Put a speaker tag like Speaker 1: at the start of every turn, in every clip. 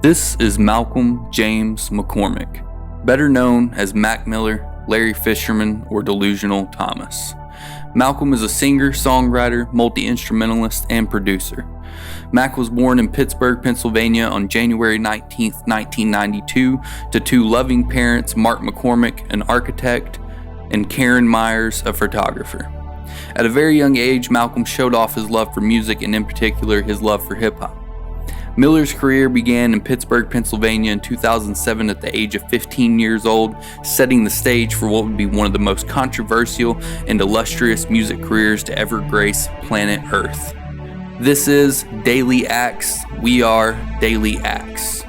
Speaker 1: This is Malcom James McCormick, better known as Mac Miller, Larry Fisherman, or Delusional Thomas. Malcom is a singer, songwriter, multi-instrumentalist, and producer. Mac was born in Pittsburgh, Pennsylvania on January 19, 1992, to two loving parents, Mark McCormick, an architect, and Karen Myers, a photographer. At a very young age, Malcom showed off his love for music and in particular his love for hip-hop. Miller's career began in Pittsburgh, Pennsylvania in 2007 at the age of 15 years old, setting the stage for what would be one of the most controversial and illustrious music careers to ever grace planet Earth. This is Daily Acts. We are Daily Acts.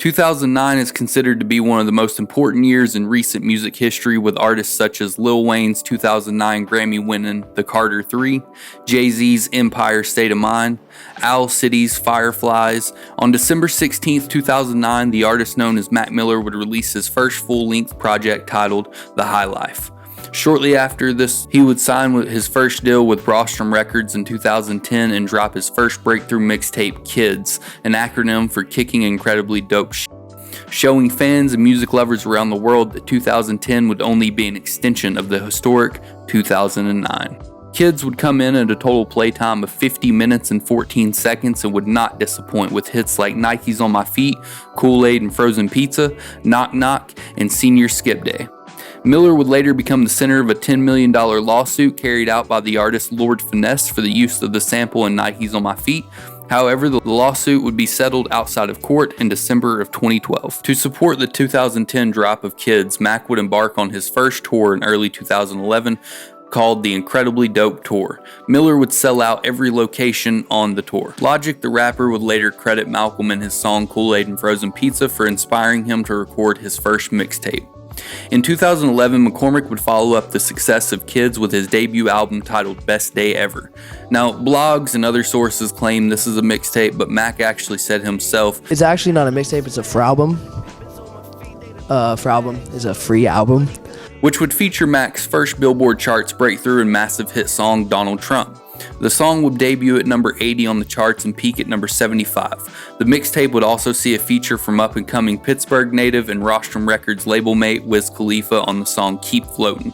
Speaker 1: Two 2009 is considered to be one of the most important years in recent music history, with artists such as Lil Wayne's 2009 Grammy-winning The Carter 3, Jay-Z's Empire State of Mind, Owl City's Fireflies. On December 16, 2009, the artist known as Mac Miller would release his first full-length project titled The High Life. Shortly after this, he would sign with his first deal with Rostrum Records in 2010 and drop his first breakthrough mixtape, Kids, an acronym for Kicking Incredibly Dope Shit, showing fans and music lovers around the world that 2010 would only be an extension of the historic 2009. Kids would come in at a total playtime of 50 minutes and 14 seconds and would not disappoint, with hits like Nike's on My Feet, Kool-Aid and Frozen Pizza, Knock Knock, and Senior Skip Day. Miller would later become the center of a $10 million lawsuit carried out by the artist Lord Finesse for the use of the sample in Nike's on My Feet. However, the lawsuit would be settled outside of court in December of 2012. To support the 2010 drop of Kids, Mac would embark on his first tour in early 2011 called the Incredibly Dope Tour. Miller would sell out every location on the tour. Logic, the rapper, would later credit Malcom in his song Kool-Aid and Frozen Pizza for inspiring him to record his first mixtape. In 2011, McCormick would follow up the success of Kids with his debut album titled Best Day Ever. Now, blogs and other sources claim this is a mixtape, but Mac actually said himself,
Speaker 2: "It's actually not a mixtape, it's a free album. Free album is a free album."
Speaker 1: Which would feature Mac's first Billboard charts breakthrough and massive hit song, Donald Trump. The song would debut at number 80 on the charts and peak at number 75. The mixtape would also see a feature from up-and-coming Pittsburgh native and Rostrum Records label mate Wiz Khalifa on the song Keep Floatin'.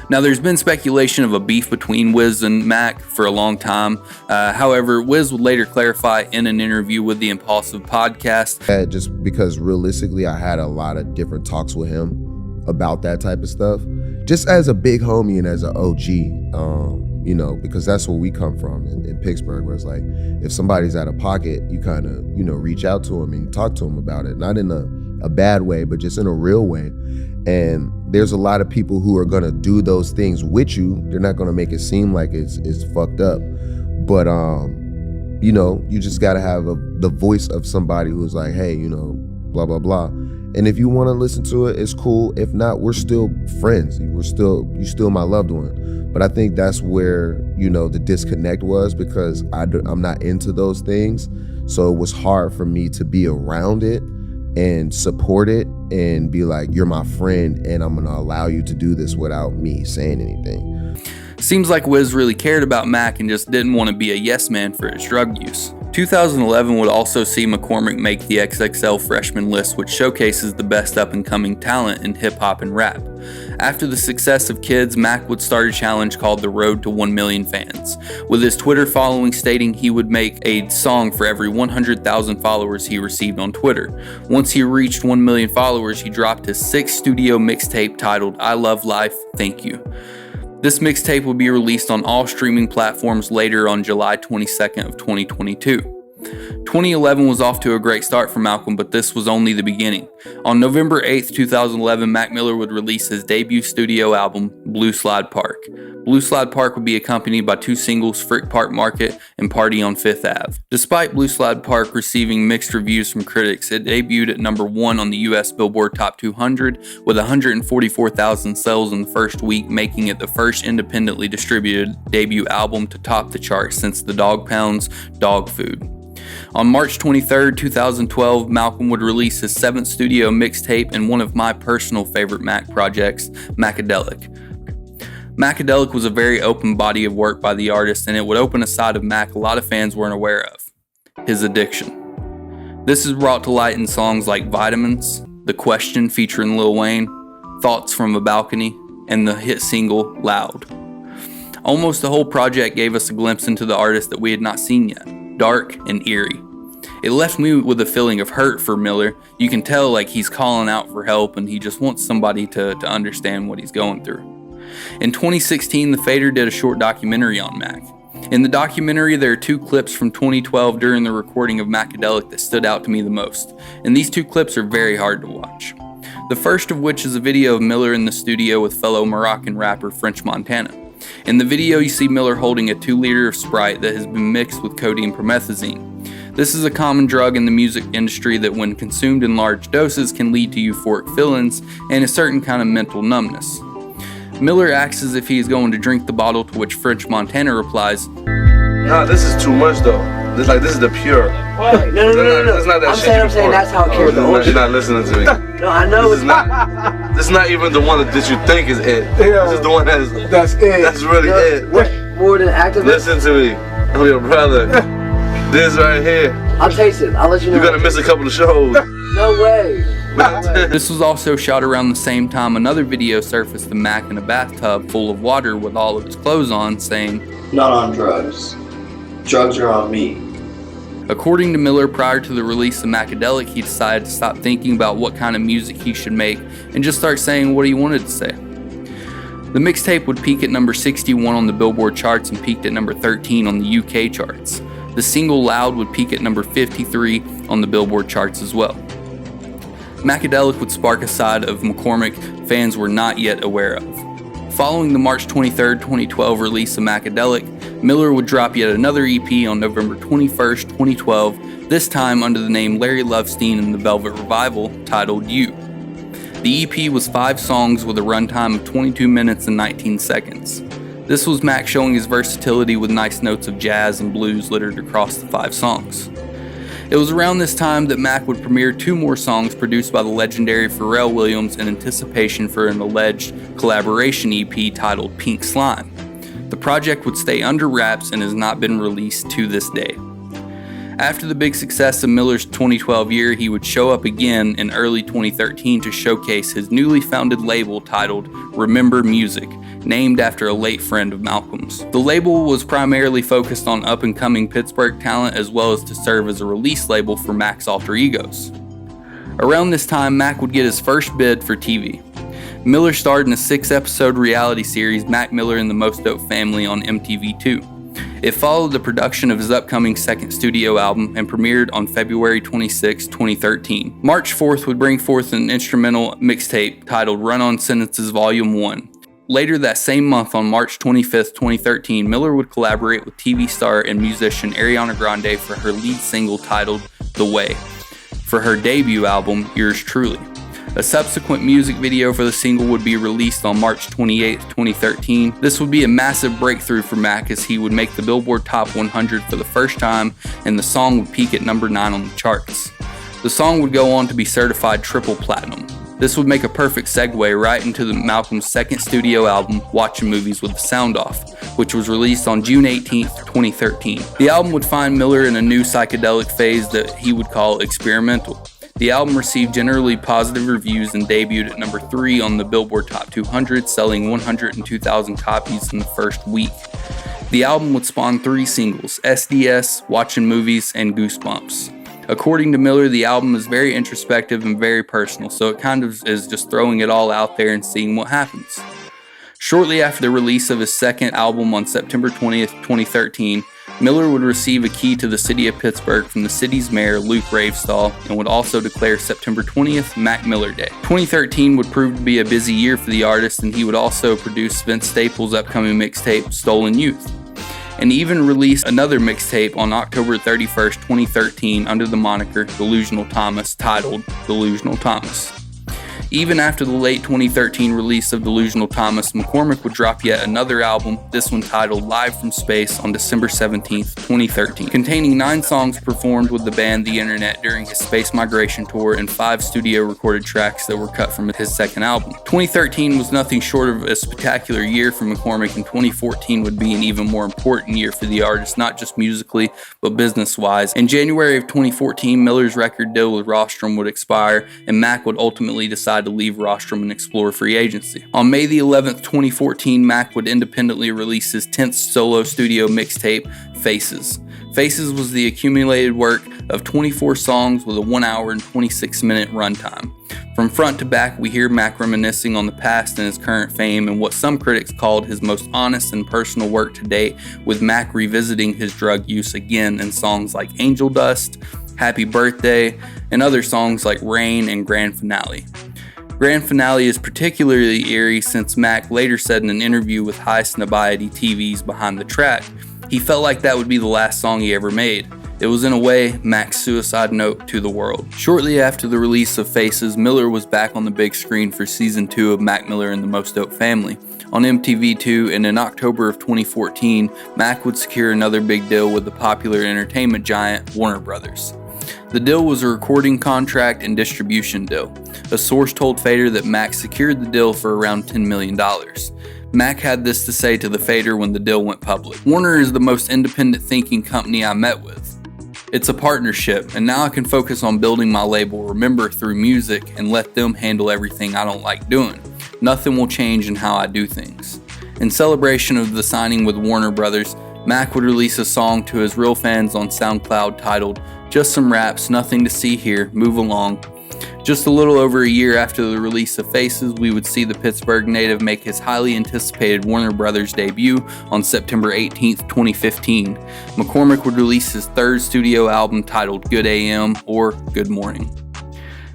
Speaker 1: Now, there's been speculation of a beef between Wiz and Mac for a long time. However, Wiz would later clarify in an interview with the Impulsive podcast.
Speaker 3: Just because realistically, I had a lot of different talks with him about that type of stuff. Just as a big homie and as an OG, because that's where we come from in Pittsburgh, where it's like, if somebody's out of pocket, you kind of, reach out to them and you talk to them about it. Not in a bad way, but just in a real way. And there's a lot of people who are gonna do those things with you. They're not gonna make it seem like it's fucked up. But, you just gotta have the voice of somebody who's like, hey, blah, blah, blah. And if you want to listen to it, it's cool. If not, we're still friends. You're still my loved one. But I think that's where, the disconnect was, because I'm not into those things. So it was hard for me to be around it and support it and be like, you're my friend and I'm going to allow you to do this without me saying anything.
Speaker 1: Seems like Wiz really cared about Mac and just didn't want to be a yes man for his drug use. 2011 would also see McCormick make the XXL freshman list, which showcases the best up-and-coming talent in hip-hop and rap. After the success of Kids, Mac would start a challenge called The Road to 1 Million Fans, with his Twitter following stating he would make a song for every 100,000 followers he received on Twitter. Once he reached 1 million followers, he dropped his 6th studio mixtape titled I Love Life, Thank You. This mixtape will be released on all streaming platforms later on July 22nd of 2022. 2011 was off to a great start for Malcom, but this was only the beginning. On November 8th, 2011, Mac Miller would release his debut studio album, Blue Slide Park. Blue Slide Park would be accompanied by two singles, Frick Park Market and Party on 5th Ave. Despite Blue Slide Park receiving mixed reviews from critics, it debuted at number 1 on the US Billboard Top 200 with 144,000 sales in the first week, making it the first independently distributed debut album to top the chart since the Dog Pound's Dog Food. On March 23, 2012, Malcom would release his 7th studio mixtape and one of my personal favorite Mac projects, Macadelic. Macadelic was a very open body of work by the artist, and it would open a side of Mac a lot of fans weren't aware of: his addiction. This is brought to light in songs like Vitamins, The Question featuring Lil Wayne, Thoughts from a Balcony, and the hit single Loud. Almost the whole project gave us a glimpse into the artist that we had not seen yet, dark and eerie. It left me with a feeling of hurt for Miller. You can tell like he's calling out for help and he just wants somebody to understand what he's going through. In 2016, The Fader did a short documentary on Mac. In the documentary, there are 2 clips from 2012 during the recording of Macadelic that stood out to me the most, and these 2 clips are very hard to watch. The first of which is a video of Miller in the studio with fellow Moroccan rapper French Montana. In the video, you see Miller holding a 2-liter of Sprite that has been mixed with codeine promethazine. This is a common drug in the music industry that when consumed in large doses can lead to euphoric feelings and a certain kind of mental numbness. Miller acts as if he is going to drink the bottle, to which French Montana replies,
Speaker 4: "Nah, this is too much though. This is the pure."
Speaker 5: Wait, no.
Speaker 4: It's not that
Speaker 5: I'm
Speaker 4: shit.
Speaker 5: saying that's how it carries the
Speaker 4: You're not listening to me.
Speaker 5: No, I know
Speaker 4: This is not. This is not even the one that you think is it.
Speaker 6: Yeah.
Speaker 4: This is the one that's
Speaker 6: it.
Speaker 4: That's really it.
Speaker 5: more than activist.
Speaker 4: Listen to me. I'm your brother. This right here.
Speaker 5: I'll taste it. I'll let you know.
Speaker 4: You're gonna miss a couple of shows.
Speaker 5: No way.
Speaker 1: This was also shot around the same time another video surfaced of Mac in a bathtub full of water with all of his clothes on, saying,
Speaker 7: "Not on drugs. Drugs are on me."
Speaker 1: According to Miller, prior to the release of Macadelic, he decided to stop thinking about what kind of music he should make and just start saying what he wanted to say. The mixtape would peak at number 61 on the Billboard charts and peaked at number 13 on the UK charts. The single Loud would peak at number 53 on the Billboard charts as well. Macadelic would spark a side of McCormick fans were not yet aware of. Following the March 23, 2012 release of Macadelic, Miller would drop yet another EP on November 21, 2012, this time under the name Larry Lovestein and the Velvet Revival, titled You. The EP was 5 songs with a runtime of 22 minutes and 19 seconds. This was Mac showing his versatility with nice notes of jazz and blues littered across the 5 songs. It was around this time that Mac would premiere 2 more songs produced by the legendary Pharrell Williams in anticipation for an alleged collaboration EP titled Pink Slime. The project would stay under wraps and has not been released to this day. After the big success of Miller's 2012 year, he would show up again in early 2013 to showcase his newly founded label titled Remember Music, named after a late friend of Malcolm's. The label was primarily focused on up-and-coming Pittsburgh talent as well as to serve as a release label for Mac's alter egos. Around this time, Mac would get his first bid for TV. Miller starred in a 6-episode reality series, Mac Miller and the Most Dope Family, on MTV2. It followed the production of his upcoming 2nd studio album and premiered on February 26, 2013. March 4th would bring forth an instrumental mixtape titled Run-On Sentences Volume 1. Later that same month, on March 25, 2013, Miller would collaborate with TV star and musician Ariana Grande for her lead single titled The Way, for her debut album, Yours Truly. A subsequent music video for the single would be released on March 28, 2013. This would be a massive breakthrough for Mac as he would make the Billboard Top 100 for the first time, and the song would peak at number 9 on the charts. The song would go on to be certified triple platinum. This would make a perfect segue right into the Malcolm's 2nd studio album, Watching Movies with the Sound Off, which was released on June 18, 2013. The album would find Miller in a new psychedelic phase that he would call experimental. The album received generally positive reviews and debuted at number 3 on the Billboard Top 200, selling 102,000 copies in the first week. The album would spawn 3 singles, SDS, Watching Movies, and Goosebumps. According to Miller, the album is very introspective and very personal, so it kind of is just throwing it all out there and seeing what happens. Shortly after the release of his 2nd album on September 20th, 2013, Miller would receive a key to the city of Pittsburgh from the city's mayor, Luke Ravestall, and would also declare September 20th Mac Miller Day. 2013 would prove to be a busy year for the artist, and he would also produce Vince Staples' upcoming mixtape, Stolen Youth, and even release another mixtape on October 31st, 2013 under the moniker Delusional Thomas, titled Delusional Thomas. Even after the late 2013 release of Delusional Thomas, McCormick would drop yet another album, this one titled Live from Space, on December 17th, 2013, containing 9 songs performed with the band The Internet during his space migration tour and 5 studio recorded tracks that were cut from his second album. 2013 was nothing short of a spectacular year for McCormick, and 2014 would be an even more important year for the artist, not just musically, but business-wise. In January of 2014, Miller's record deal with Rostrum would expire, and Mac would ultimately decide to leave Rostrum and explore free agency. On May the 11th, 2014, Mac would independently release his 10th solo studio mixtape, Faces. Faces was the accumulated work of 24 songs with a 1 hour and 26 minute runtime. From front to back, we hear Mac reminiscing on the past and his current fame and what some critics called his most honest and personal work to date, with Mac revisiting his drug use again in songs like Angel Dust, Happy Birthday, and other songs like Rain and Grand Finale. Grand Finale is particularly eerie since Mac later said in an interview with High Snobiety TV's Behind the Track, he felt like that would be the last song he ever made. It was in a way Mac's suicide note to the world. Shortly after the release of Faces, Miller was back on the big screen for season 2 of Mac Miller and the Most Dope Family on MTV2, and in October of 2014, Mac would secure another big deal with the popular entertainment giant Warner Brothers. The deal was a recording contract and distribution deal. A source told Fader that Mac secured the deal for around $10 million. Mac had this to say to the Fader when the deal went public. "Warner is the most independent thinking company I met with. It's a partnership, and now I can focus on building my label, Remember, through music, and let them handle everything I don't like doing. Nothing will change in how I do things." In celebration of the signing with Warner Brothers, Mac would release a song to his real fans on SoundCloud titled "Just Some Raps, Nothing to See Here, Move Along." Just a little over a year after the release of Faces, we would see the Pittsburgh native make his highly anticipated Warner Brothers debut on September 18th, 2015. McCormick would release his third studio album titled Good AM, or Good Morning.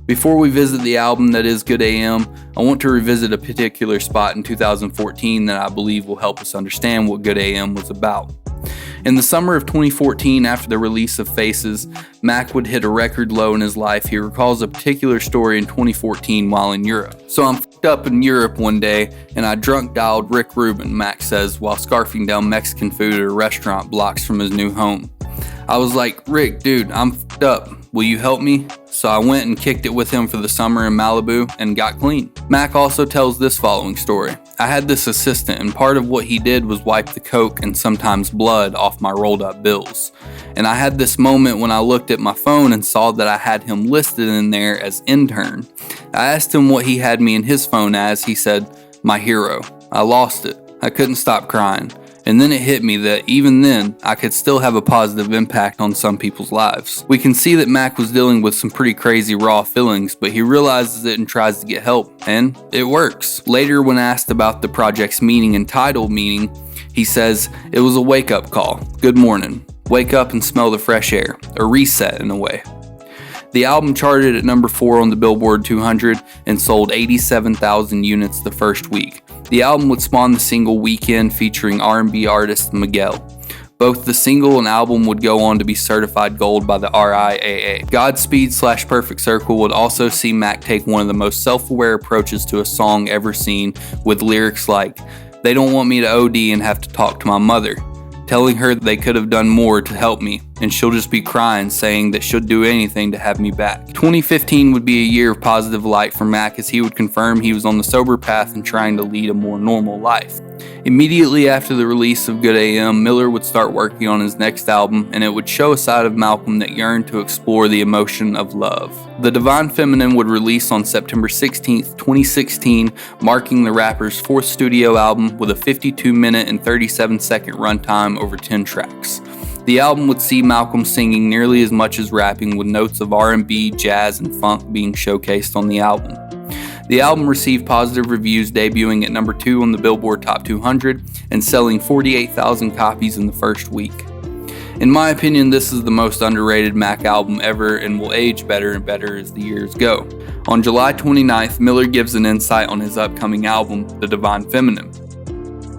Speaker 1: Before we visit the album that is Good AM, I want to revisit a particular spot in 2014 that I believe will help us understand what Good AM was about. In the summer of 2014, after the release of Faces, Mac would hit a record low in his life. He recalls a particular story in 2014 while in Europe. "So I'm f***ed up in Europe one day, and I drunk dialed Rick Rubin," Mac says, while scarfing down Mexican food at a restaurant blocks from his new home. "I was like, Rick, dude, I'm f***ed up. Will you help me?" So I went and kicked it with him for the summer in Malibu and got clean. Mac also tells this following story. "I had this assistant, and part of what he did was wipe the coke and sometimes blood off my rolled up bills. And I had this moment when I looked at my phone and saw that I had him listed in there as intern. I asked him what he had me in his phone as. He said, 'My hero.' I lost it. I couldn't stop crying. And then it hit me that even then, I could still have a positive impact on some people's lives." We can see that Mac was dealing with some pretty crazy raw feelings, but he realizes it and tries to get help, and it works. Later, when asked about the project's meaning and title meaning, he says, "It was a wake-up call. Good morning. Wake up and smell the fresh air. A reset in a way." The album charted at number 4 on the Billboard 200 and sold 87,000 units the first week. The album would spawn the single Weekend featuring R&B artist Miguel. Both the single and album would go on to be certified gold by the RIAA. Godspeed/Perfect Circle would also see Mac take one of the most self-aware approaches to a song ever seen, with lyrics like, "They don't want me to OD and have to talk to my mother, telling her they could have done more to help me, and she'll just be crying, saying that she'll do anything to have me back." 2015 would be a year of positive light for Mac, as he would confirm he was on the sober path and trying to lead a more normal life. Immediately after the release of Good AM, Miller would start working on his next album, and it would show a side of Malcom that yearned to explore the emotion of love. The Divine Feminine would release on September 16th, 2016, marking the rapper's 4th studio album with a 52-minute and 37-second runtime over 10 tracks. The album would see Malcom singing nearly as much as rapping, with notes of R&B, jazz, and funk being showcased on the album. The album received positive reviews, debuting at number 2 on the Billboard Top 200 and selling 48,000 copies in the first week. In my opinion, this is the most underrated Mac album ever and will age better and better as the years go. On July 29th, Miller gives an insight on his upcoming album, The Divine Feminine.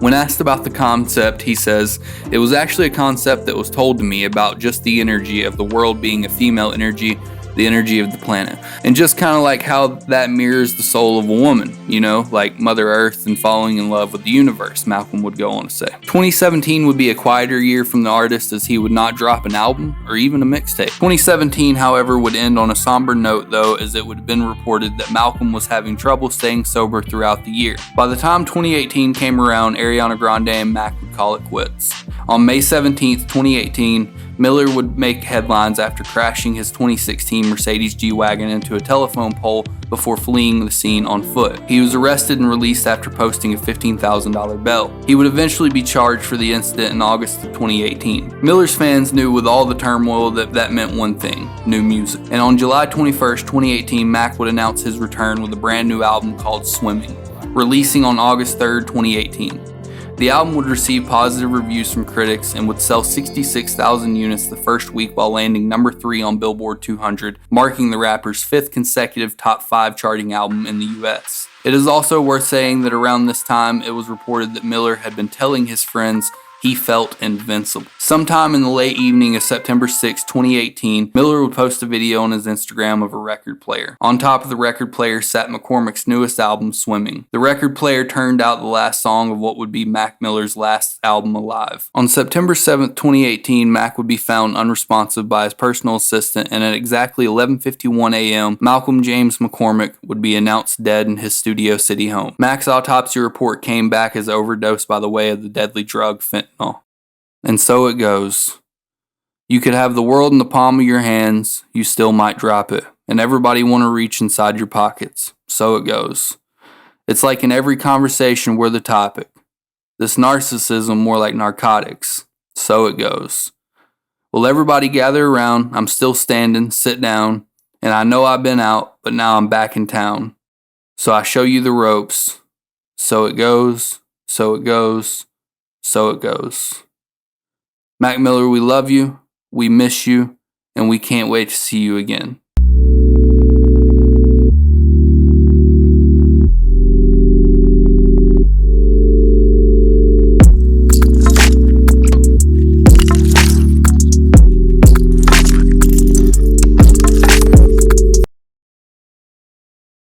Speaker 1: When asked about the concept, he says, "It was actually a concept that was told to me about just the energy of the world being a female energy. the energy of the planet. And just kind of like how that mirrors the soul of a woman, you know, like Mother Earth and falling in love with the universe, Malcom would go on to say. 2017 would be a quieter year from the artist, as he would not drop an album or even a mixtape. 2017, however, would end on a somber note though, as it would have been reported that Malcom was having trouble staying sober throughout the year. By the time 2018 came around, Ariana Grande and Mac would call it quits. On May 17th, 2018, Miller would make headlines after crashing his 2016 Mercedes G-Wagon into a telephone pole before fleeing the scene on foot. He was arrested and released after posting a $15,000 bail. He would eventually be charged for the incident in August of 2018. Miller's fans knew with all the turmoil that meant one thing: new music. And on July 21st, 2018, Mac would announce his return with a brand new album called Swimming, releasing on August 3rd, 2018. The album would receive positive reviews from critics and would sell 66,000 units the first week, while landing number 3 on Billboard 200, marking the rapper's 5th consecutive top 5 charting album in the US. It is also worth saying that around this time, it was reported that Miller had been telling his friends he felt invincible. Sometime in the late evening of September 6, 2018, Miller would post a video on his Instagram of a record player. On top of the record player sat McCormick's newest album, Swimming. The record player turned out the last song of what would be Mac Miller's last album alive. On September 7, 2018, Mac would be found unresponsive by his personal assistant, and at exactly 11:51 a.m., Malcom James McCormick would be announced dead in his Studio City home. Mac's autopsy report came back as overdose by the way of the deadly drug fentanyl. And so it goes. You could have the world in the palm of your hands, you still might drop it, and everybody want to reach inside your pockets. So it goes. It's like in every conversation we're the topic. This narcissism more like narcotics. So it goes. Well, everybody gather around, I'm still standing, sit down, and I know I've been out, but now I'm back in town. So I show you the ropes. So it goes, so it goes, so it goes. Mac Miller, we love you, we miss you, and we can't wait to see you again.